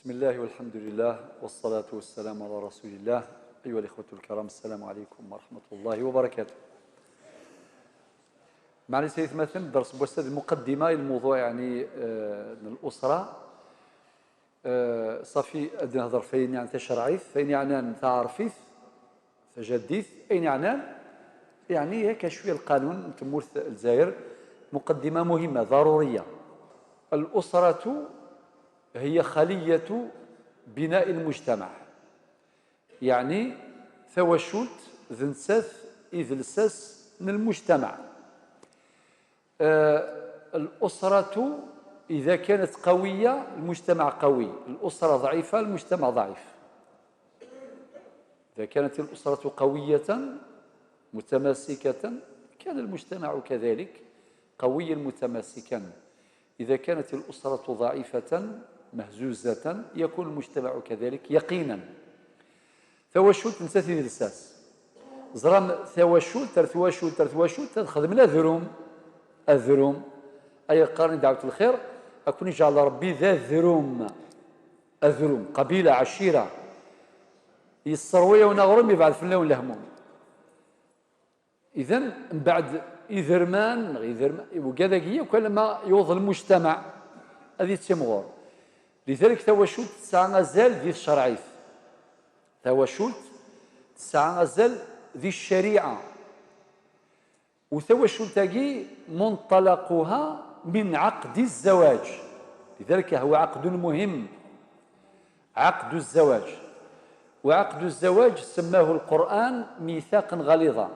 بسم الله والحمد لله والصلاة والسلام على رسول الله. أيها الإخوة الكرام، السلام عليكم ورحمة الله وبركاته. معنا سيد مثلا درس بوستاد المقدمة الموضوع يعني الأسرة صافي أدنى هضر فين يعني تشرعيث فين يعني تعرفيث فجديث أين يعني هيك شوية القانون تمورث الجزائر. مقدمة مهمة ضرورية. الأسرة هي خلية بناء المجتمع، يعني ثوشلت ذنساث إذ لساس من المجتمع. الأسرة إذا كانت قوية المجتمع قوي، الأسرة ضعيفة المجتمع ضعيف. إذا كانت الأسرة قوية متماسكة كان المجتمع كذلك قويا متماسكا. إذا كانت الأسرة ضعيفة مهزوزة يكون المجتمع كذلك يقينا. ثوشلت نساتي لساس زرام ثوشلت ترثوشلت خدمنا الذروم أي قارن دعوة الخير أكون جعل ربي ذا الذروم قبيلة عشيرة يسروية ونغرم يبعد فلنا ولهمهم. إذن بعد إذرمان وكذا وكلما يوض المجتمع هذه تسمغور. لذلك ثوشلت تسعى غزال ذي الشرعيف، ثوشلت تسعى غزال ذي الشريعة، وثوشلتاكي منطلقها من عقد الزواج. لذلك هو عقد مهم، عقد الزواج. وعقد الزواج سماه القرآن ميثاقا غليظا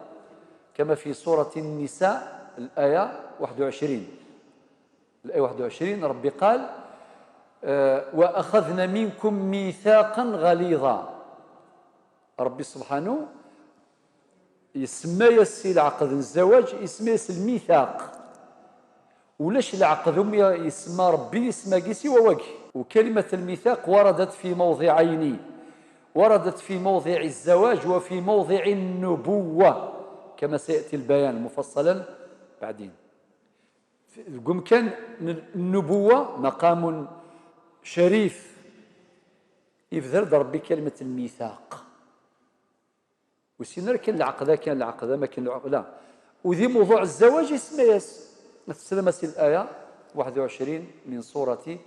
كما في سورة النساء الآية 21. الآية 21 ربي قال وأخذنا منكم ميثاقا غليظا. ربي سبحانه يسمى يسي العقد الزواج يسمى يسي الميثاق، ولاش العقد يسمى ربي يسمى قيسي ووجه. وكلمة الميثاق وردت في موضعين، وردت في موضع الزواج وفي موضع النبوة كما سيأتي البيان مفصلا بعدين. قم كان النبوة مقام شريف يفذر ربي كلمة الميثاق. وسينا كان العقد ما كان العقد لا. وذي موضوع الزواج اسمه مثل الآية 21 من سورة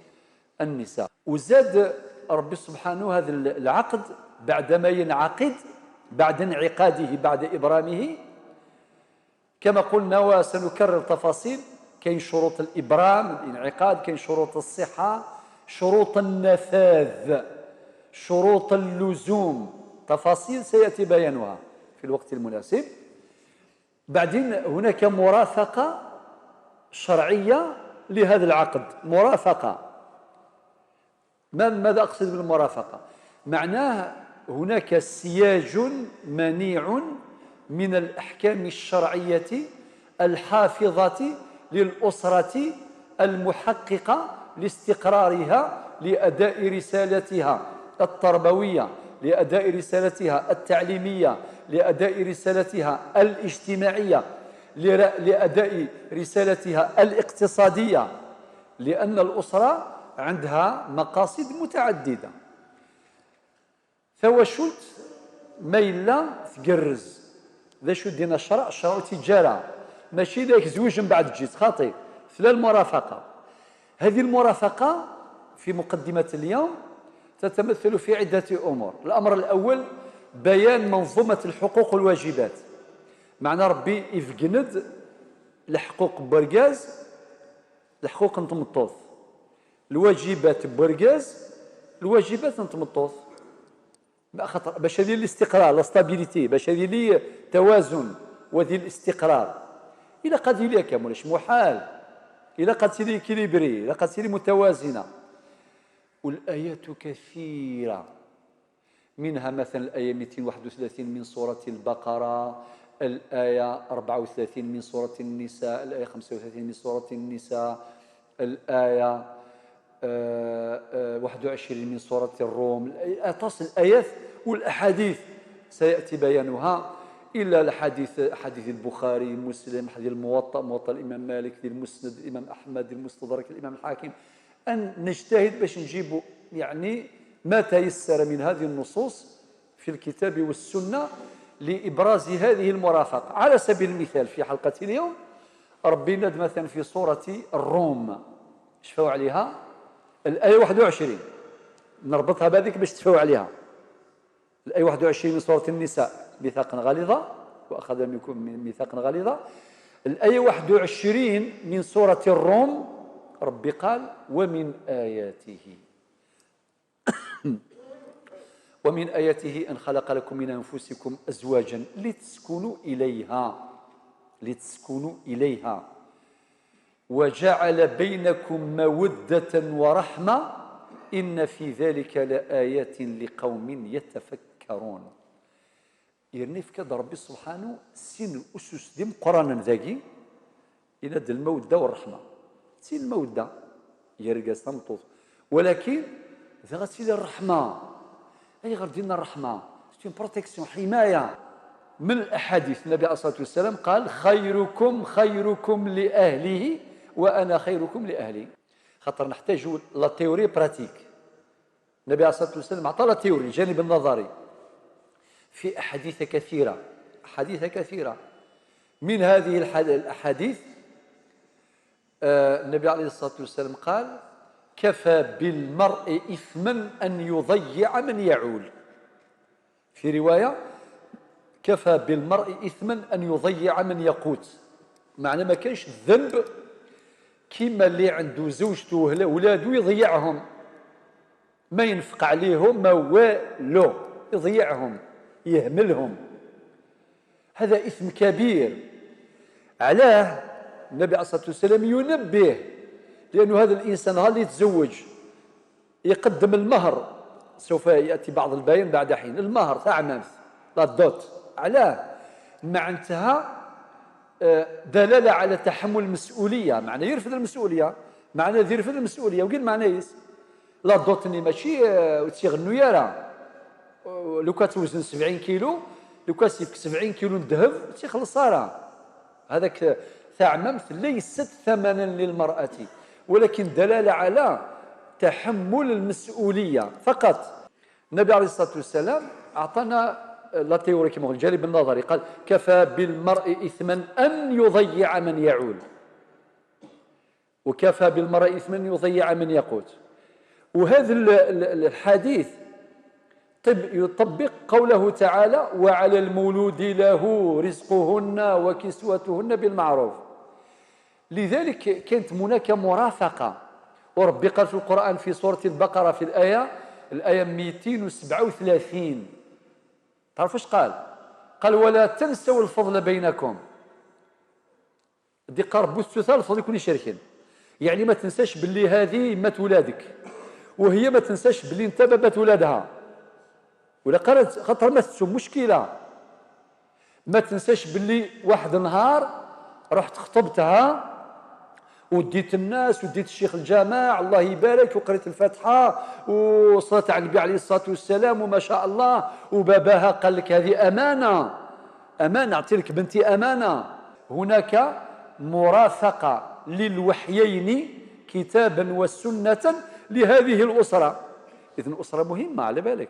النساء. وزاد ربي سبحانه هذا العقد بعدما ينعقد بعد انعقاده بعد إبرامه كما قلنا وسنكرر تفاصيل. كاين شروط الإبرام الانعقاد، كاين شروط الصحة، شروط النفاذ، شروط اللزوم، تفاصيل سيأتي بيانها في الوقت المناسب. بعدين هناك مرافقة شرعية لهذا العقد. مرافقة ماذا أقصد بالمرافقة؟ معناه هناك سياج منيع من الأحكام الشرعية الحافظة للأسرة المحققة لاستقرارها لأداء رسالتها التربوية، لأداء رسالتها التعليمية، لأداء رسالتها الاجتماعية، لأداء رسالتها الاقتصادية، لأن الأسرة عندها مقاصد متعددة. ثوشلت ميلا تقرز ذا شو دينا الشرع تجارة ماشي ذاك زوج من بعد تجي خاطي ثلاث المرافقة. هذه المرافقة في مقدمة اليوم تتمثل في عدة أمور. الأمر الأول بيان منظومة الحقوق والواجبات. معنى ربي يفقند الحقوق برقاز، الحقوق نتمطوث، الواجبات برقاز، الواجبات نتمطوث. خاطر باش هذه الاستقرار لاستابيليتي، باش هذه لي توازن وذي الاستقرار. إلا قد لي كاملش محال، إلا قد لي كيليبري، إلا قد لي متوازنة. والآيات كثيرة، منها مثلا الآية 231 من سورة البقرة، الآية 34 من سورة النساء، الآية 35 من سورة النساء، الآية 21 من سورة الروم. تصل الآيات والأحاديث سيأتي بيانها، إلا الحديث حديث البخاري مسلم، حديث موطأ الإمام مالك، المسند الإمام أحمد، المستدرك الإمام الحاكم. أن نجتهد باش نجيب يعني ما تيسر من هذه النصوص في الكتاب والسنة لإبراز هذه المرافقة. على سبيل المثال في حلقة اليوم ربي ند مثلا في سورة الروم، شفوا عليها الآية 21، نربطها بهذيك باش تشفوا عليها. الآية 21 من سورة النساء، ميثاقا غليظا وأخذ منكم ميثاقا غليظا. الآية 21 من سورة الروم ربي قال ومن آياته ومن آياته أن خلق لكم من أنفسكم أزواجا لتسكنوا إليها وجعل بينكم مودة ورحمة إن في ذلك لآيات لقوم يتفكرون. يرني في كذا ربي سبحانه سين أسس ديم قرانا ذاكي إلى المودة والرحمة. سين المودة يرقى سنطوط، ولكن إذا غسيل الرحمة أي غير دينا الرحمة سين بروتكسيون، حماية. من الأحاديث النبي عليه الصلاة والسلام قال خيركم لأهله وأنا خيركم لأهلي. خاطر نحتاج لا تيوري براتيك. النبي عليه الصلاة والسلام أعطى لا تيوري الجانب النظري في أحاديث كثيرة. من هذه الأحاديث النبي عليه الصلاة والسلام قال كفى بالمرء إثما أن يضيع من يعول. في رواية كفى بالمرء إثما أن يضيع من يقوت. معنى ما كانش الذنب كيما اللي عنده زوجته ولاده يضيعهم، ما ينفق عليهم ما والو، يضيعهم يهملهم، هذا إثم كبير. علاه النبي عليه الصلاة والسلام ينبه، لأنه هذا الإنسان اللي يتزوج يقدم المهر، سوف يأتي بعض البيان بعد حين، المهر تاع عمامث لا دوت. علاه؟ معناتها دلالة على تحمل المسؤولية، معنى يرفض المسؤولية، معنى يرفض المسؤولية وقيل معنى يس لا دوتني ماشي تيغنو يارا. لو كتوزن 70 كيلو، لو كتسيبك 70 كيلو الذهب تيخلص راه. هذاك تاع ممثل ليست ثمنا للمرأة، ولكن دلالة على تحمل المسؤولية فقط. النبي عليه الصلاة والسلام أعطانا لا تيوري كما قلت الجانب النظري، قال كفى بالمرء إثما أن يضيع من يعول وكفى بالمرء إثما أن يضيع من يقوت. وهذا الحديث يطبق قوله تعالى وعلى المولود له رزقهن وكسوتهن بالمعروف. لذلك كانت هناك مرافقة، وربي قال في القرآن في سورة البقرة في الآية 237 تعرفوا ايش قال؟ قال ولا تنسوا الفضل بينكم. دي قرب الثلثاء الفضل يكون يشاركين، يعني ما تنساش باللي هذه مات ولادك وهي ما تنساش باللي انت بابات ولادها، ولا قالت خاطر ما تسوم مشكله. ما تنساش باللي واحد النهار رحت خطبتها وديت الناس وديت الشيخ الجامع الله يبارك وقريت الفاتحه وصلت على النبي عليه الصلاه والسلام وما شاء الله، وباباها قال لك هذه امانه اعطي لك بنتي امانه. هناك مرافقه للوحيين كتابا وسنه لهذه الاسره. اذن الاسره مهمه على بالك،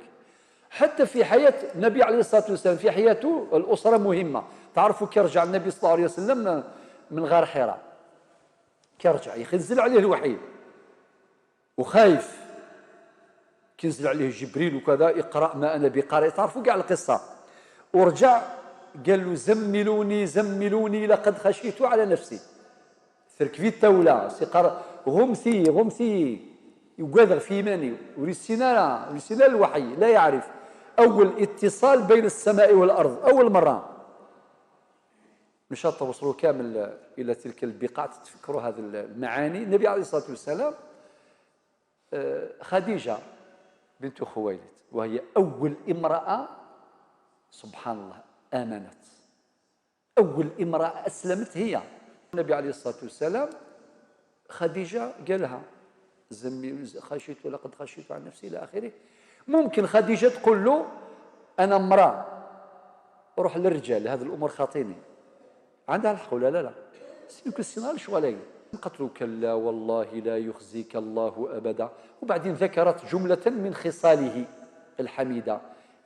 حتى في حياه النبي عليه الصلاه والسلام في حياته الاسره مهمه. تعرفوا كي رجع النبي صلى الله عليه وسلم من غار حراء، كيرجع ينزل عليه الوحي وخايف، كينزل عليه جبريل وكذا اقرأ ما أنا بقارئ، تعرفوا كاع القصة. ورجع قال له زملوني لقد خشيت على نفسي. ثرك التولى سيقرأ غمثي يقاذر في إيماني ورسينا الوحي لا يعرف. أول اتصال بين السماء والأرض أول مرة. إن شاء الله توصلوا كامل إلى تلك البقاع تتفكروا هذه المعاني. النبي عليه الصلاة والسلام خديجة بنت خويلد وهي أول امرأة سبحان الله آمنت، أول امرأة أسلمت هي. النبي عليه الصلاة والسلام خديجة قالها خشيت ولقد خشيت عن نفسي إلى آخره. ممكن خديجة تقول له أنا امرأة روح للرجال هذه الأمور خاطيني، عندها الحق ولا لا؟ يمكن السنال شوالي قالت له كلا والله لا يخزيك الله أبدا. وبعدين ذكرت جملة من خصاله الحميدة: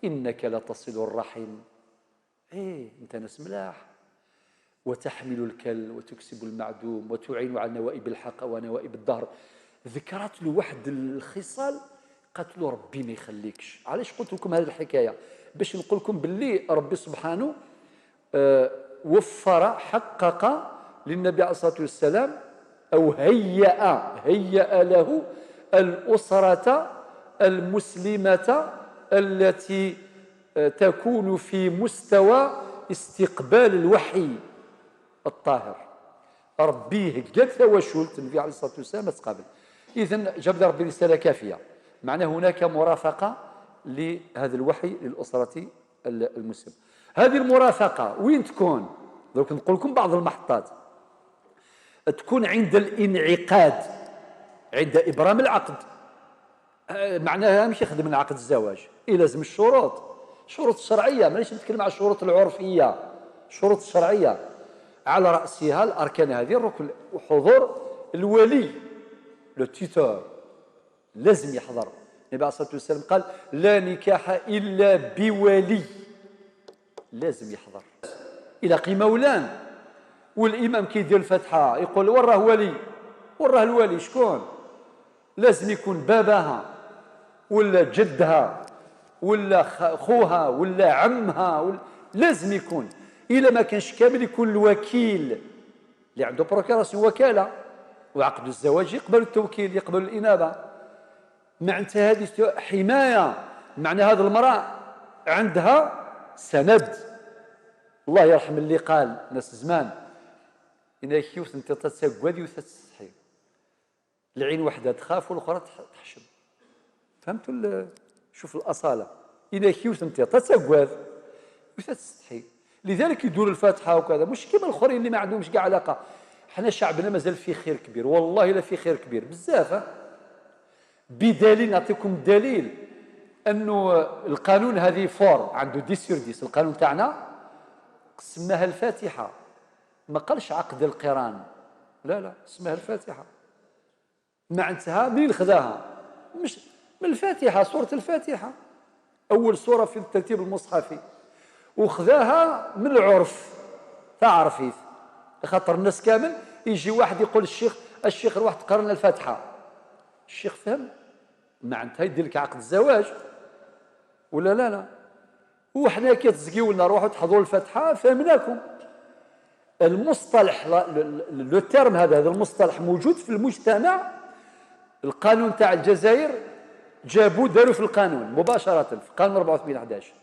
إنك لتصل الرحم. إيه أنت ناس ملاح، وتحمل الكل وتكسب المعدوم وتعين على نوائب الحق ونوائب الدهر. ذكرت له واحد الخصال، قالت له ربي ما يخليكش. علاش قلت لكم هذه الحكاية؟ باش نقول لكم باللي ربي سبحانه وفر، حقق للنبي عليه الصلاة والسلام، أو هيأ له الأسرة المسلمة التي تكون في مستوى استقبال الوحي الطاهر. ربي هكاك توشلت النبي عليه الصلاة والسلام تقابل. إذن جاب ربي رسالة كافية، معناه هناك مرافقة لهذا الوحي للأسرة المسلمة. هذه المرافقة وين تكون؟ دروك نقول لكم بعض المحطات. تكون عند الانعقاد، عند إبرام العقد. معناها مش يخدم عقد الزواج، لازم الشروط الشرعية، مانيش نتكلم على الشروط العرفية، الشروط الشرعية على رأسها الأركان هذه: الركن وحضور الولي، لو تيتور لازم يحضر. النبي عليه الصلاة والسلام قال: لا نكاح إلا بولي، لازم يحضر إلى قيمة ولان. والإمام كيدير الفاتحة يقول وراه ولي، وراه الولي شكون؟ لازم يكون باباها ولا جدها ولا خوها ولا عمها لازم يكون. إلا ما كانش كامل يكون الوكيل اللي عنده بروكراسيون، وكالة، وعقد الزواج يقبل التوكيل، يقبل الإنابة. معناتها هذه حماية، معنى هذه المرأة عندها سند. الله يرحم اللي قال ناس زمان: إن كيوث انت تتسقوذ وتستحي، العين وحده تخاف والاخرى تحشم. فهمتوا؟ شوف الأصالة. إن كيوث انت تتسقوذ وتستحي، لذلك يدور الفاتحة وكذا، مش كيما الآخرين اللي ما عندهمش كاع علاقة. حنا شعبنا مازال في خير كبير، والله لا في خير كبير بزاف. بدليل، نعطيكم دليل أنه القانون هذه فور عنده 10/10. القانون تاعنا سماها الفاتحة، ما قالش عقد القران، لا سماها الفاتحة. معناتها منين خذاها؟ مش من الفاتحة، سورة الفاتحة أول سورة في الترتيب المصحفي، وخذاها من العرف تاع عرفيت. خاطر الناس كامل يجي واحد يقول الشيخ روح تقرا لنا الفاتحة. الشيخ فهم معناتها يدير لك عقد الزواج ولا لا. وحنا كي تزكيو لنا روحوا تحضروا الفاتحة فهمناكم. المصطلح لو تيرم هذا المصطلح موجود في المجتمع. القانون تاع الجزائر جابوا داروا في القانون مباشرة في قانون 84/11.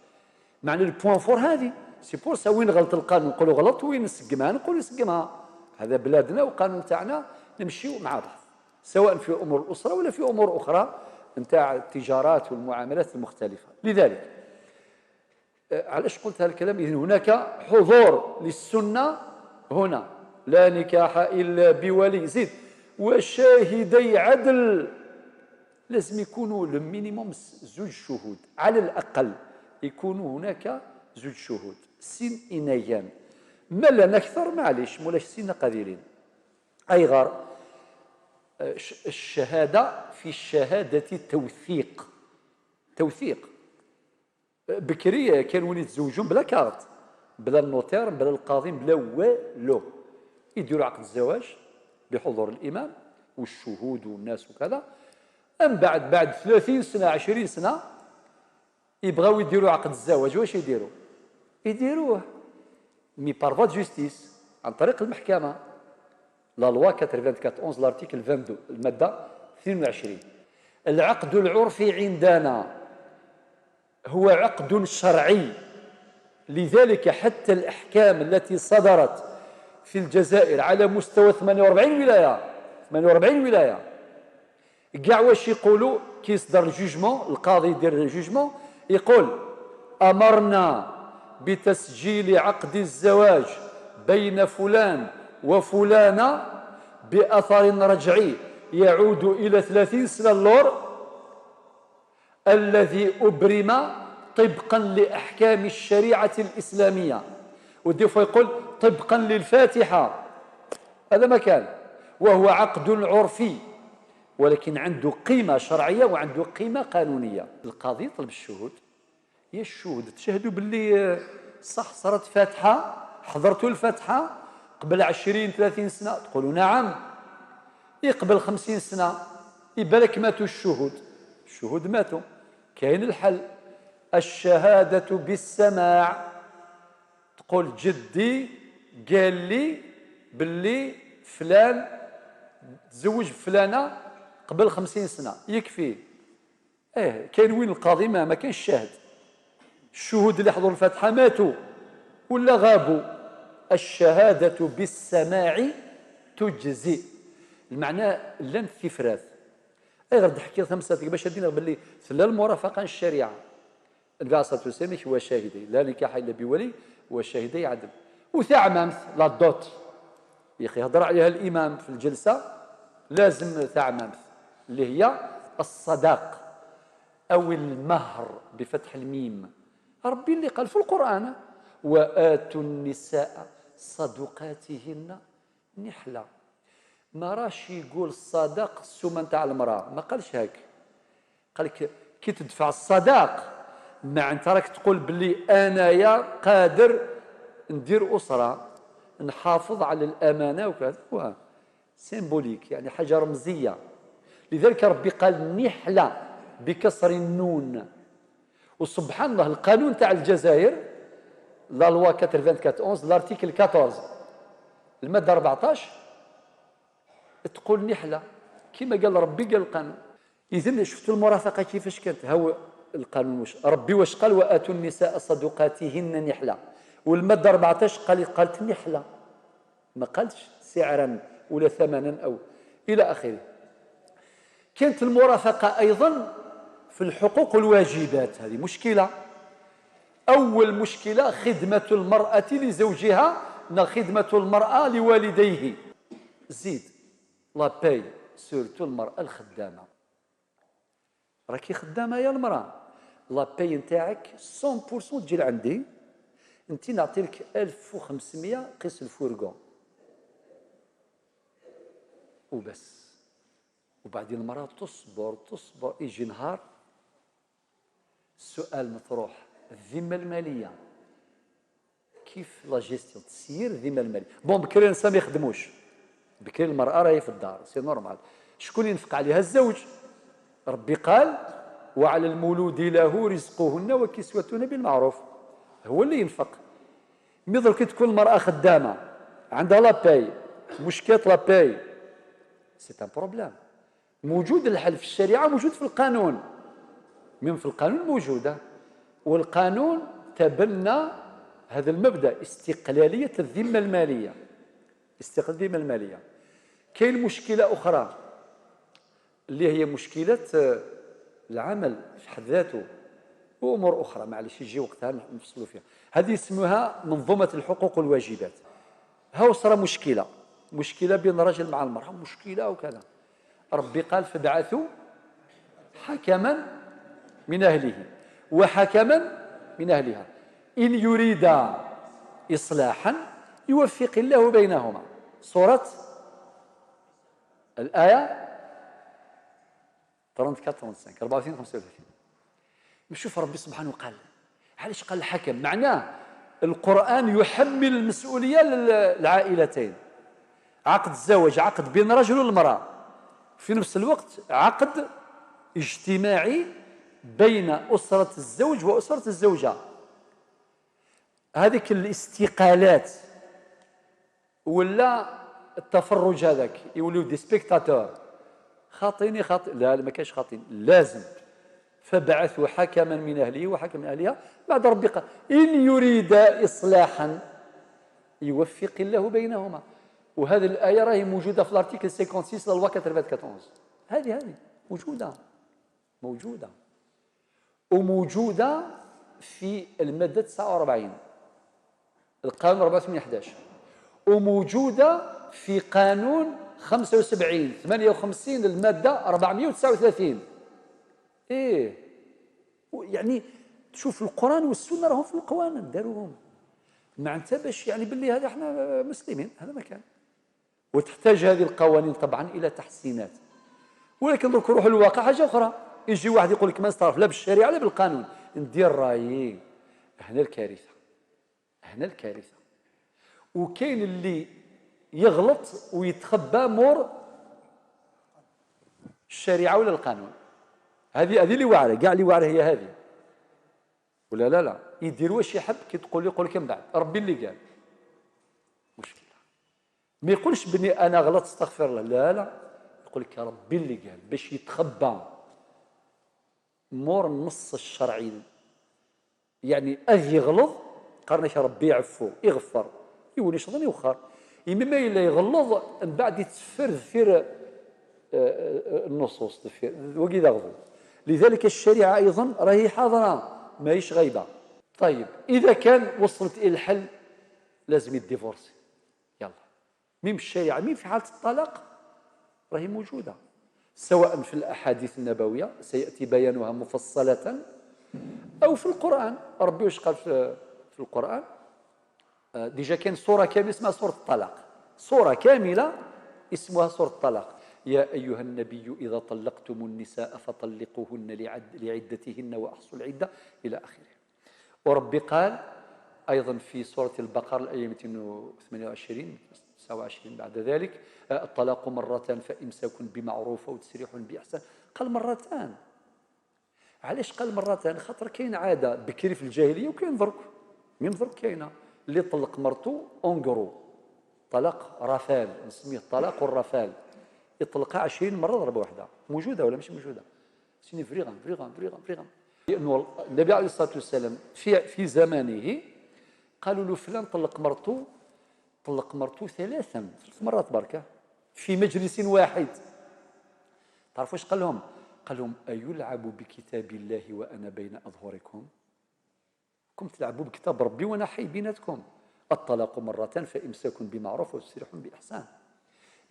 معنى البوان فور هذه سي بور سا. وين غلط القانون نقولوا غلط، وين نسقمها نقولوا نسقمها. هذا بلادنا وقانون تاعنا نمشيو مع بعض، سواء في امور الاسره ولا في امور اخرى نتاع التجارات والمعاملات المختلفه. لذلك علاش قلت هذا الكلام؟ اذن هناك حضور للسنه هنا: لا نكاح الا بولي. زيد وشاهدي عدل، لازم يكونوا المينيموم 2 شهود على الاقل، يكونوا هناك 2 شهود سن إنيان، ما لنا أكثر معليش مولاش سن قليلين. أي غار الشهادة في الشهادة توثيق. بكرية كانوا يتزوجون بلا كارت، بلا النوتير، بلا القاضي، بلا والو. يديروا عقد الزواج بحضور الإمام والشهود والناس وكذا. أم بعد 30 سنة 20 سنة يبغاو يديروا عقد الزواج، واش يديروه مي بار فوا جوستيس، عن طريق المحكمة. لا لوا 94/11 الارتيكل 22 المادة 22. العقد العرفي عندنا هو عقد شرعي، لذلك حتى الأحكام التي صدرت في الجزائر على مستوى 48 ولاية كاع واش يقولوا كي يصدر الجوجمون، القاضي يدير الجوجمون يقول: أمرنا بتسجيل عقد الزواج بين فلان وفلانة بأثر رجعي يعود إلى 30 سنة اللور، الذي أبرم طبقا لأحكام الشريعة الإسلامية. وديفو يقول طبقا للفاتحة، هذا ما كان. وهو عقد عرفي ولكن عنده قيمة شرعية وعنده قيمة قانونية. القاضي طلب الشهود، يا الشهود تشهدوا باللي صح صارت فاتحة، حضرتوا الفاتحة قبل 20-30 سنة؟ تقولوا نعم. يقبل 50 سنة يبالك ماتوا الشهود، الشهود ماتوا، كاين الحل الشهادة بالسماع. تقول جدي قال لي باللي فلان تزوج فلانة قبل 50 سنة، يكفي. كاين وين القاضي؟ ما كاينش شاهد، الشهود اللي حضروا الفاتحة ماتوا ولا غابوا. الشهادة بالسماع تجزي، المعنى لا الثفراث. غير تحكي خمسة باش دينا باللي لا المرافقة الشريعة. النبي صلى الله عليه وسلم هو شاهدي لا نكاح إلا بولي وشاهدي عدل. وثاع مامث لا دوت يا أخي هضر عليها الإمام في الجلسة، لازم ثاع مامث اللي هي الصداق أو المهر بفتح الميم. ربي اللي قال في القرآن وآتوا النساء صدقاتهن نحلة. ما راش يقول الصداق السمن تاع المرأة، ما قالش هيك. قال لك كي تدفع الصداق مع انت راك تقول بلي انايا قادر ندير اسره نحافظ على الامانه وكذا، هو سيمبوليك يعني حاجه رمزيه. لذلك ربي قال نحله بكسر النون. وسبحان الله القانون تاع الجزائر لا لوا 94 لارتيكل 14 الماده 14 تقول نحله كما قال ربي قال القانون. اذا شفتوا المرافقه كيفاش كانت؟ هو القانون واش ربي واش قال واتوا النساء صدقاتهن نحله، والماده 14 قالت نحله، ما قالتش سعرا ولا ثمنا او الى اخره. كانت المرافقه ايضا في الحقوق والواجبات، هذه مشكله. اول مشكله خدمه المراه لزوجها، خدمه المراه لوالديه. زيد لا باي سورتو المراه الخدامه، راكي خدامه يا المراه، لا باي نتاعك 100% تجي لعندي، انت نعطي لك 1500 قيس الفورغون وبس. وبعدين المراه تصبر يجي نهار السؤال مطروح، الذمه الماليه كيف لا جيستيون تسير الذمه الماليه؟ بون بكري النساء ما يخدموش، بكري المراه راهي في الدار سي نورمال، شكون ينفق عليها؟ الزوج. ربي قال وعلى المولود له رزقهن وكسوتهن بالمعروف، هو اللي ينفق. مي درك تكون المراه خدامه عندها لا باي، مشكله لا باي سي ان بروبليم. موجود الحل في الشريعه، موجود في القانون، من في القانون موجوده. والقانون تبنى هذا المبدا استقلاليه الذمه الماليه، استقلال الذمه الماليه. كاين مشكله اخرى اللي هي مشكله العمل في حد ذاته وامور اخرى معليش يجي وقتها نفصلوا فيها. هذه يسموها منظومه الحقوق والواجبات. ها صار مشكله بين الرجل مع المراه، مشكله وكذا. ربي قال فابعثوا حكما من اهله وحكما من اهلها ان يريدا اصلاحا يوفق الله بينهما. سوره الايه 34 35 35. نشوف ربي سبحانه قال علاش قال الحكم؟ معناه القرآن يحمل المسؤولية للعائلتين. عقد الزواج عقد بين رجل والمرأة، في نفس الوقت عقد اجتماعي بين أسرة الزوج وأسرة الزوجة. هذيك الاستقالات ولا التفرج هذاك يوليو دي سبيكتاتور، خاطيني خاطئ، لا ما كاينش خاطئين، لازم فبعثوا حكما من اهله وحكما من اهلها. بعد ربي قال ان يريد اصلاحا يوفق الله بينهما. وهذه الايه راهي موجوده في الارتيكل 56 للوا 94. هذه موجوده وموجوده في الماده 49 القانون 84/11، وموجوده في قانون 75/58 الماده 439. يعني تشوف القرآن والسنة راهم في القوانين داروهم، معناتها باش يعني باللي هذا احنا مسلمين، هذا ما كان. وتحتاج هذه القوانين طبعا إلى تحسينات. ولكن درك نروحوا للواقع حاجة أخرى، يجي واحد يقول لك ما نستعرف لا بالشريعة لا بالقانون، ندير رايي. هنا الكارثة، هنا الكارثة. وكاين اللي يغلط ويتخبى مور الشريعة ولا القانون. هذه اللي واعرة، كاع اللي واعرة هي هذه. ولا لا يدير واش يحب، كي تقول لي يقول لك من بعد ربي اللي قال. مشكلة. ما يقولش بني أنا غلط استغفر الله، لا يقول لك ربي اللي قال، باش يتخبى مور النص الشرعي. يعني يغلط قرنش ربي يعفو يغفر يولي شطن يوخر. إما إلا يغلظ من بعد يتسفر ذفير النصوص وكذا غضو. لذلك الشريعة أيضا راهي حاضرة ماهيش غايبة. طيب إذا كان وصلت إلى الحل لازم يديفورسي، يلا ميم الشريعة ميم في حالة الطلاق راهي موجودة، سواء في الأحاديث النبوية سيأتي بيانها مفصلة أو في القرآن. ربي واش قال في القرآن؟ ديجا كاين سورة كاملة اسمها سورة الطلاق، سورة كاملة اسمها سورة الطلاق. يا أيها النبي إذا طلقتم النساء فطلقوهن لعدتهن وأحصوا العدة إلى آخره. وربي قال أيضا في سورة البقرة الآية 228 29 بعد ذلك الطلاق مرتان فإمساك بمعروف أو تسريح بإحسان. قال مرتان. علاش قال مرتان؟ خاطر كاين عادة بكري في الجاهلية وكاين درك، ميم درك كاينة اللي طلق مرتو اونغرو طلاق رفال، نسميه الطلاق والرفال، يطلقها 20 مرة ضربة واحدة. موجودة ولا مش موجودة؟ سيني فريغان. لأنه النبي عليه الصلاة والسلام في زمانه قالوا له فلان طلق مرتو ثلاث مرات بركة في مجلس واحد. تعرفوا ايش قال لهم؟ قال لهم أيلعب بكتاب الله وأنا بين أظهركم؟ كم تلعبوا بكتاب ربي وأنا حي بيناتكم. الطلاق مرتان فإمساك بمعروف وتسريح بإحسان.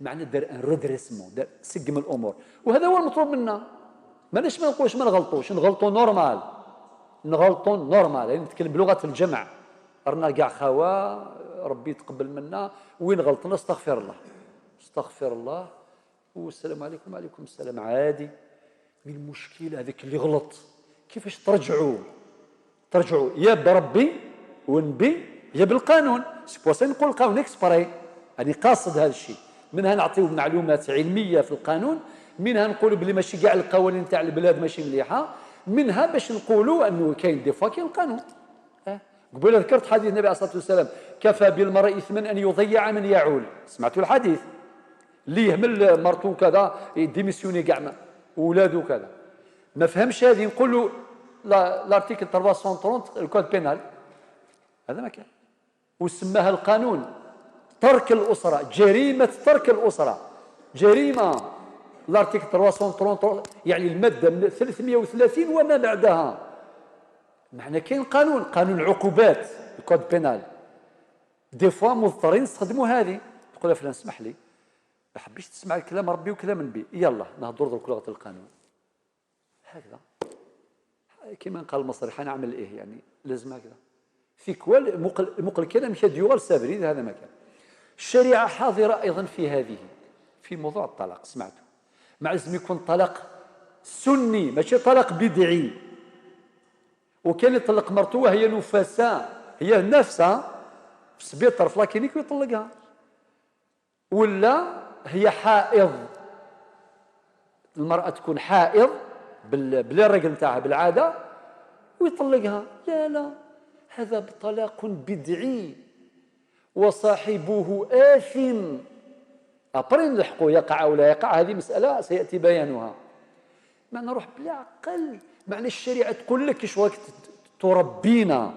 معنى دار ان ريدريسمون، دار سقم الأمور. وهذا هو المطلوب منا. ماناش ما نقولش ما نغلطوش، نغلطوا نورمال، يعني نتكلم بلغة الجمع. رانا كاع خوا ربي يتقبل منا، وين غلطنا استغفر الله والسلام عليكم وعليكم السلام عادي. من المشكلة هذاك اللي غلط كيفاش ترجعوا يا بربي ونبي يا بالقانون. سبوسي نقول القانون اكسبري، يعني قاصد هذا الشيء. منها نعطيو معلومات علمية في القانون، منها نقولوا بلي ماشي كاع القوانين تاع البلاد ماشي مليحة، منها باش نقولوا انه كاين دي فوا كاين القانون. قبل ذكرت حديث النبي عليه الصلاة والسلام كفى بالمرء إثما أن يضيع من يعول. سمعتوا الحديث؟ اللي يهمل مرتو كذا ديميسيوني كاع وولادو كذا، ما فهمش هذه نقول له لارتيكل 330 الكود بينال هذا ما كان، وسماها القانون ترك الأسرة، جريمة ترك الأسرة، جريمة. الارتيكل 330 يعني المادة 330 وما بعدها. معنى كاين قانون العقوبات الكود بينال. دي فوا مضطرين نستخدموا هذه. تقول يا فلان اسمح لي ما حبيتش تسمع كلام ربي وكلام النبي، يلا نهضروا درك لغة القانون. هكذا كما قال المصري حنعمل ايه يعني لازم هكذا. في كوال مقل الكلام كديوغال سابرين هذا ما كان. الشريعة حاضرة أيضا في هذه، في موضوع الطلاق. سمعتوا؟ مع لازم يكون طلاق سني ماشي طلاق بدعي. وكان يطلق مرته وهي نفساء، هي نفسها في السبيطر في لاكينيك ويطلقها، ولا هي حائض، المرأة تكون حائض بلا الرجل نتاعها بالعادة ويطلقها. لا هذا بطلاق بدعي وصاحبه آثم. أبري نلحقوا يقع أو لا يقع، هذه مسألة سيأتي بيانها. ما نروح بلا عقل. معنى الشريعة تقول لك ايش راك تربينا،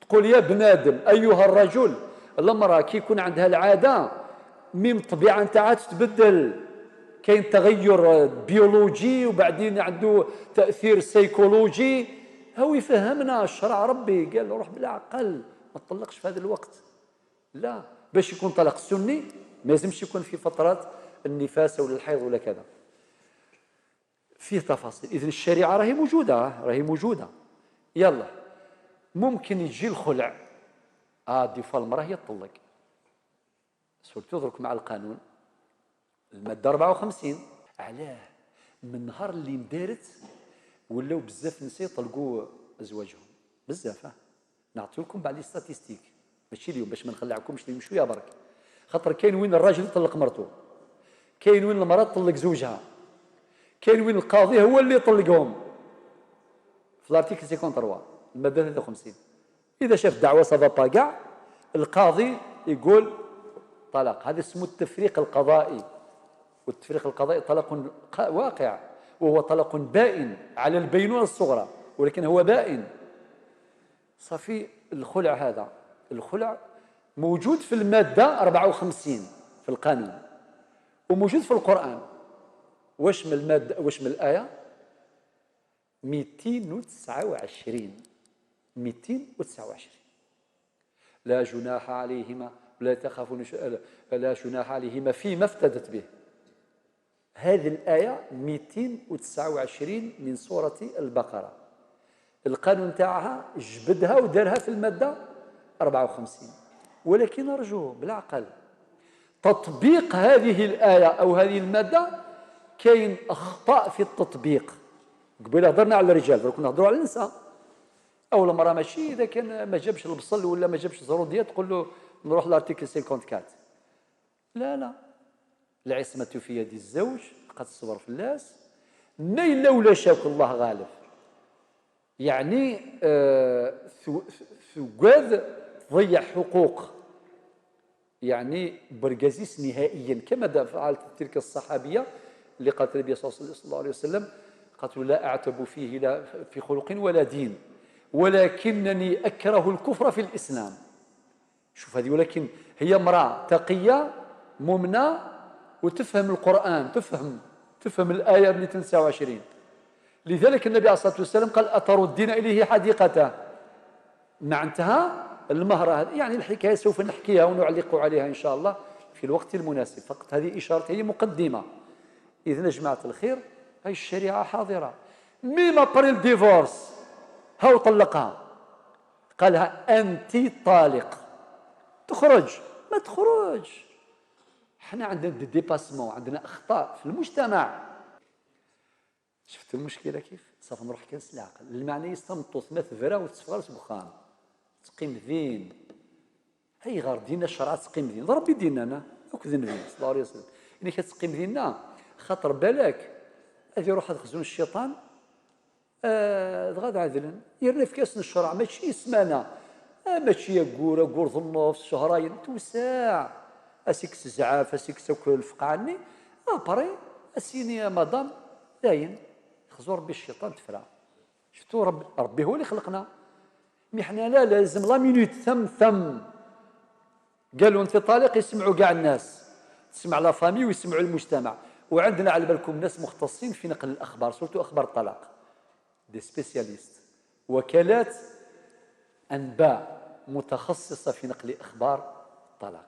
تقول يا بنادم أيها الرجل. المرأة كي يكون عندها العادة ميم الطبيعة نتاعها تتبدل، كاين تغير بيولوجي وبعدين عنده تأثير سيكولوجي. هو يفهمنا الشرع ربي قال له روح بلا عقل ما تطلقش في هذا الوقت. لا، باش يكون طلاق سني ما لازمش يكون في فترات النفاس ولا الحيض ولا كذا، فيه تفاصيل. إذن الشريعة راهي موجودة. يلا ممكن يجي الخلع. دي فوا المرأة هي تطلق، سورتو درك مع القانون المادة 54. علاه؟ من نهار اللي اندارت ولاو بزاف نساء يطلقوا ازواجهم بزاف. نعطي لكم بعض لي ستاتيستيك ماشي اليوم باش ما نخلعكمش اليوم شويه برك، خاطر كاين وين الراجل يطلق مرته، كاين وين المراه تطلق زوجها، كاين وين القاضي هو اللي يطلقهم. في الارتيكل 53 الماده 53 اذا شاف دعوه سافا با كاع القاضي يقول طلاق. هذا اسمه التفريق القضائي، والتفريق القضائي طلاق واقع، وهو طلاق بائن على البينونة الصغرى، ولكن هو بائن. صافي الخلع هذا، الخلع موجود في المادة 54 في القانون، وموجود في القرآن. واش من المادة، واش من الآية 229 229 لا جناح عليهما ولا تخافون لا جناح عليهما فيما افتدت به. هذه الآية 229 من سورة البقرة، القانون تاعها جبدها ودارها في المادة 54. ولكن أرجوه بالعقل، تطبيق هذه الآية أو هذه المادة كاين أخطاء في التطبيق. قبيله هضرنا على الرجال، دروك نهضروا على النساء. أو المرأة ماشي إذا كان ما جابش البصل ولا ما جابش الزرودية تقول له نروح لارتيكل 54. لا، العصمة في يد الزوج قد صبر في اللاس نيل لولا شاك الله غالب. يعني ثقاذ ضيع حقوق، يعني برقازيس نهائيا، كما فعلت تلك الصحابية اللي قالت النبي صلى الله عليه وسلم، قالت له لا أعتب فيه لا في خلق ولا دين ولكنني أكره الكفر في الإسلام. شوف هذه، ولكن هي امرأة تقية مؤمنة وتفهم القرآن، تفهم الآية 229. لذلك النبي عليه الصلاة والسلام قال أتردين إليه حديقته. مع انتهى المهر هذا، يعني الحكاية سوف نحكيها ونعلق عليها إن شاء الله في الوقت المناسب، فقط هذه إشارة، هي مقدمة. إذن يا جماعة الخير هاي الشريعة حاضرة. ميما بري الديفورس هاو طلقها، قالها أنت طالق، تخرج ما تخرج. احنا عندنا ديباسمون، عندنا أخطاء في المجتمع. شفت المشكلة كيف؟ صافي نروح كنس العقل. المعنى يستمطط ما ثفرة وتسفغر سبخان تقيم ذين. هاي غير دينا الشرع تقيم ذين، ربي دينا أنا أكو ذنبي صلى الله عليه وسلم. إني كتقيم ذيننا خاطر بالك هذه يروح هذا خزون الشيطان غاد عدلا يرنا في كاس الشرع ماشي اسمنا ماشي يقور ظنوف شهرين توسع اسيك زعاف اسيك سوك الفقعني ابري اسيني يا مدام داين خزور ربي الشيطان تفرع. شفتوا ربي هو اللي خلقنا، مي حنا لا لازم لا مينوت ثم قالوا انت طالق يسمعوا كاع الناس، تسمع لا فامي ويسمعوا المجتمع. وعندنا على بالكم ناس مختصين في نقل الاخبار، سورتو اخبار الطلاق، دي سبيسياليست، وكالات انباء متخصصه في نقل اخبار الطلاق.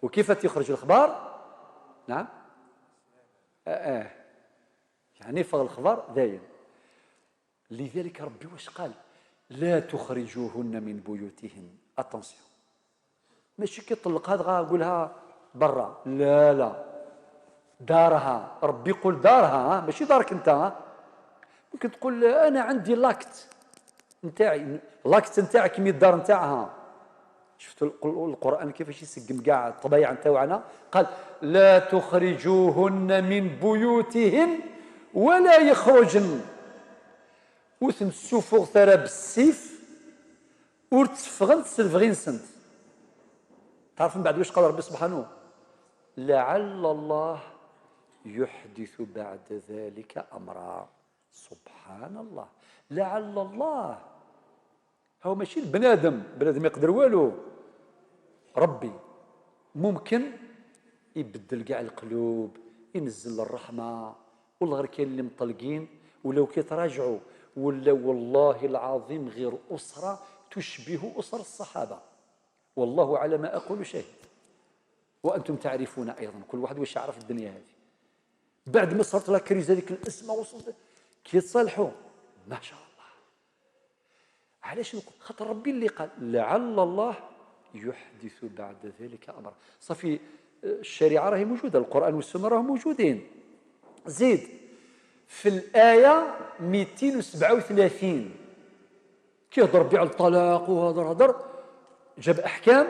وكيف تخرج الاخبار؟ نعم يعني فغ الخبر داين. لذلك ربي واش قال؟ لا تخرجوهن من بيوتهن. اتونسيون، ماشي كيطلق هذا غنقولها برا، لا دارها. ربي يقول دارها ماشي دارك انت. ممكن تقول انا عندي لاكت نتاعي، لاكت نتاعك مي الدار نتاعها. شفتوا القران كيفاش يسقم كاع الطبيعه نتاعنا؟ قال لا تخرجوهن من بيوتهن ولا يخرجن. وثم السفوغ ثرى بالسيف ورتفغن تسلفغين سنت. تعرف من بعد واش قال ربي سبحانه؟ لعل الله يحدث بعد ذلك امرا. سبحان الله، لعل الله. هو ماشي البنادم، بنادم يقدر والو، ربي ممكن يبدل كاع القلوب، ينزل الرحمه. والله غير كاين اللي مطلقين ولو كيتراجعوا ولا والله العظيم غير اسره تشبه اسر الصحابه. والله على ما اقول شاهد وانتم تعرفون ايضا، كل واحد واش يعرف الدنيا هذه. بعد ما صارت لها كريز هذيك الاسمه وصلت كيتصالحوا ما شاء الله. علاش؟ خاطر ربي اللي قال لعل الله يحدث بعد ذلك امر. صافي الشريعة راهي موجودة، القرآن والسنة راهم موجودين. زيد في الآية 237 كيهضر بيه على الطلاق وهضر جاب أحكام،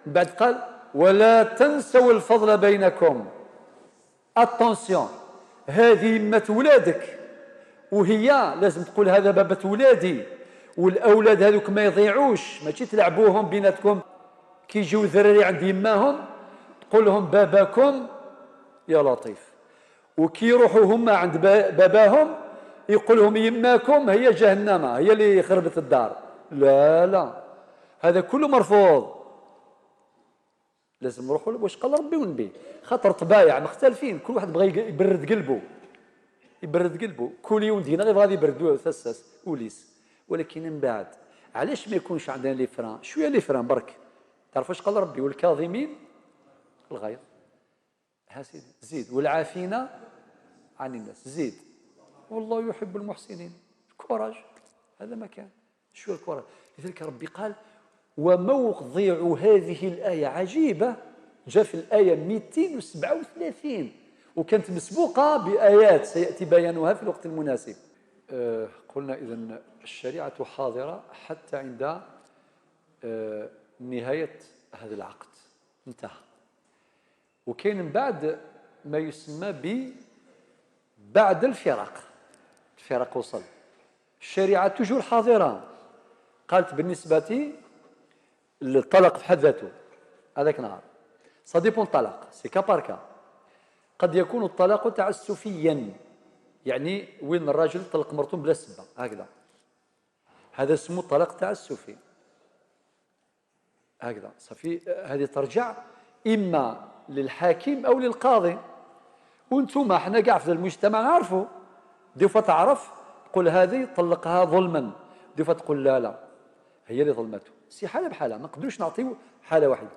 من بعد قال ولا تنسوا الفضل بينكم. اتونسيون، هذه يمة ولادك، وهي لازم تقول هذا بابة ولادي، والأولاد هذوك ما يضيعوش، ماشي تلعبوهم بيناتكم. كي يجيو ذراري عند يماهم تقول لهم باباكم يا لطيف، وكي يروحوا هما عند باباهم يقول لهم يماكم هي جهنم، هي اللي خربت الدار. لا لا، هذا كله مرفوض. لازم نروحوا واش قال ربي ونبي، خاطر طبايع مختلفين، كل واحد بغى يبرد قلبه، يبرد قلبه. كولي وندينا غير غادي يبردوه ثسس وليس. ولكن من بعد علاش ما يكونش عندنا لي فران شويه، لي فران برك. تعرف واش قال ربي؟ والكاظمين الغيظ. ها سيدي زيد والعافين عن الناس. زيد والله يحب المحسنين. الكوراج هذا ما كان، شو الكوراج. لذلك ربي قال وموضع هذه الآية عجيبة، جاء في الآية 237 وكانت مسبوقة بآيات سيأتي بيانها في الوقت المناسب. قلنا إذن الشريعة حاضرة حتى عند نهاية هذا العقد، انتهى. وكاين من بعد ما يسمى بعد الفراق. الفراق وصل، الشريعة تجور حاضرة. قالت بالنسبة للطلاق في حد ذاته هذاك نهار سا ديبون طلاق سي كا بار كا. قد يكون الطلاق تعسفيا، يعني وين الراجل طلق مرته بلا سبه هكذا، هذا اسمه طلاق تعسفي هكذا صافي. هذه ترجع اما للحاكم او للقاضي. وانتم حنا كاع في المجتمع نعرفوا، ديفا تعرف تقول هذه طلقها ظلما، ديفا تقول لا لا هي اللي ظلمته. سي حاله بحاله، ما نقدروش نعطيو حاله واحده.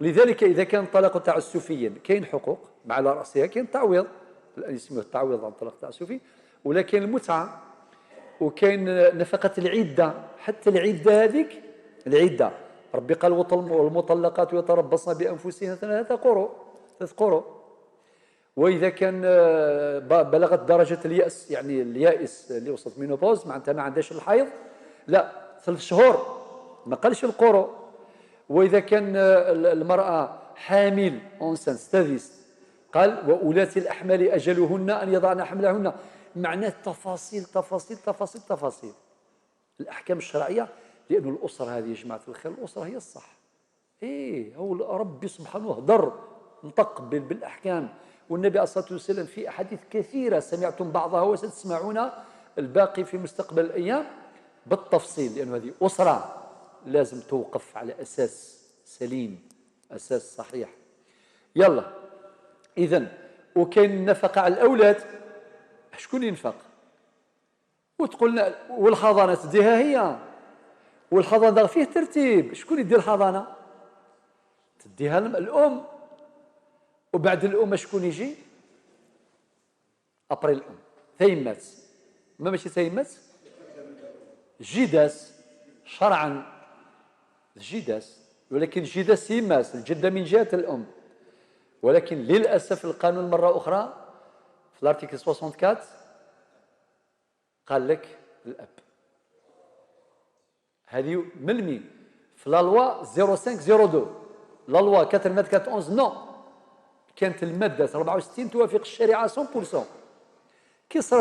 لذلك اذا كان الطلاق تعسفيا كاين حقوق مع على راسها، كاين تعويض يسموه التعويض عن الطلاق التعسفي، ولكن المتعه، وكاين نفقه العده. حتى العده هذيك العده ربي قال والمطلقات يتربصن بانفسهن 3 قروء. واذا كان بلغت درجه الياس، يعني اليائس اللي وصلت مينوبوز معناتها ما عندهاش الحيض، لا 3 شهور، ما قالش القروء. واذا كان المراه حامل اونسان ستافيس قال واولات الاحمال اجلهن ان يضعن حملهن. معناه تفاصيل تفاصيل تفاصيل تفاصيل الاحكام الشرعيه. لأن الاسره هذه يا جماعه الخير، الاسره هي الصح. هو ربي سبحانه هدر نطق بالاحكام، والنبي عليه الصلاه والسلام في احاديث كثيره سمعتم بعضها وستسمعون الباقي في مستقبل الايام بالتفصيل، لأن هذه اسره لازم توقف على اساس سليم، اساس صحيح. يلا اذن وكاين النفقه على الاولاد، شكون ينفق؟ وتقولنا والحضانه تديها هي، والحضانه فيه ترتيب، شكون يدير الحضانه؟ تديها الام، وبعد الام شكون يجي؟ ابري الام ثيمات، ماشي ثيمات، جداس شرعا الجداس، ولكن جداس يماس الجده من جهه الام. ولكن للاسف القانون مره اخرى في الارتيكل 64 قال لك الاب. هذه ملمي في لا لوا 0502 لا لوا 9411 نو، كانت الماده 64 توافق الشريعه 100%. كي صار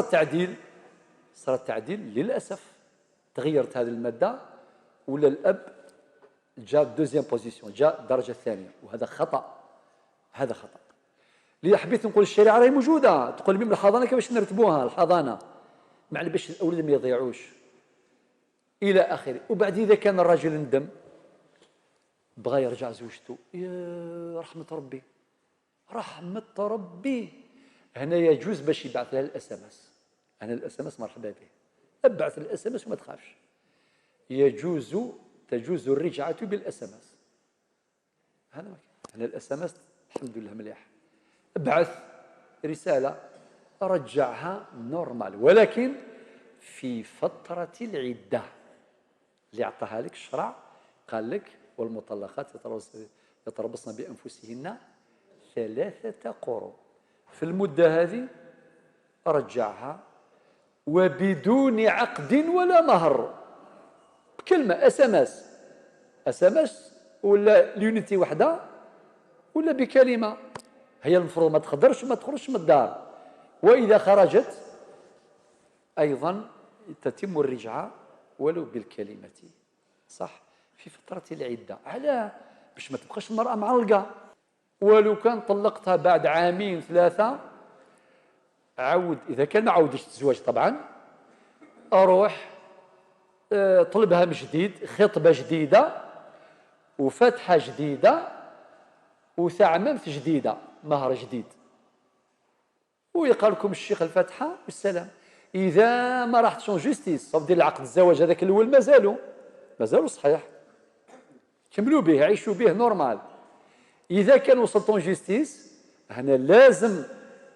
التعديل للاسف تغيرت هذه الماده، ولا الاب جاء دوزيام بوزيسيون، جاء الدرجه الثانيه، وهذا خطا. هذا خطا. اللي حبيت نقول الشريعه راهي موجوده، تقول لي الحضانه كيفاش نرتبوها الحضانه مع باش الاولاد ما يضيعوش الى اخره. وبعد اذا كان الرجل ندم بغى يرجع زوجته، يا رحمه ربي هنا يجوز باش يبعث لها الاس ام اس. انا الاس ام اس مرحبا به، ابعث الاس ام اس وما تخافش، تجوز الرجعه بالاس ام اس. هذا ما كان. هنا الاس ام اس الحمد لله مليح، ابعث رساله رجعها نورمال، ولكن في فتره العده اللي اعطاها لك الشرع. قال لك والمطلقات يتربصن بانفسهن 3 قروء. في المدة هذه رجعها وبدون عقد ولا مهر، بكلمة اس ام اس ولا اليونيتي وحده ولا بكلمة. هي المفروض ما تخرجش من الدار، وإذا خرجت أيضا تتم الرجعة ولو بالكلمة، صح، في فترة العدة. علاه؟ باش ما تبقاش المرأة معلقة. ولو كان طلقتها بعد 2 3 عود، إذا كان ما عودش تزواج طبعا، أروح طلبها من جديد، خطبة جديدة وفتحة جديدة وثعممت جديدة، مهر جديد، ويقال لكم الشيخ الفاتحة والسلام. إذا ما راحتش اون جوستيس صوب ديال العقد الزواج هذاك الأول مازالوا صحيح، كملوا به، عيشوا به نورمال. إذا كان وصلت اون جوستيس، هنا لازم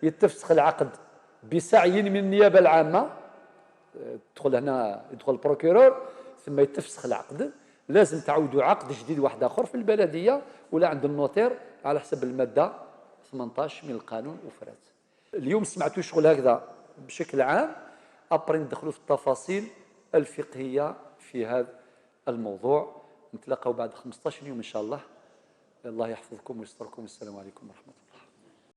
يتفسخ العقد بسعي من النيابة العامة. تدخل هنا، يدخل البروكيرور ثم يتفسخ العقد. لازم تعودوا عقد جديد واحد آخر في البلدية ولا عند النوتير على حسب المادة 18 من القانون وفرات. اليوم سمعتوا شغل هكذا بشكل عام، أبري ندخلوا في التفاصيل الفقهية في هذا الموضوع. نتلاقاو بعد 15 يوم إن شاء الله. الله يحفظكم ويستركم. والسلام عليكم ورحمة الله.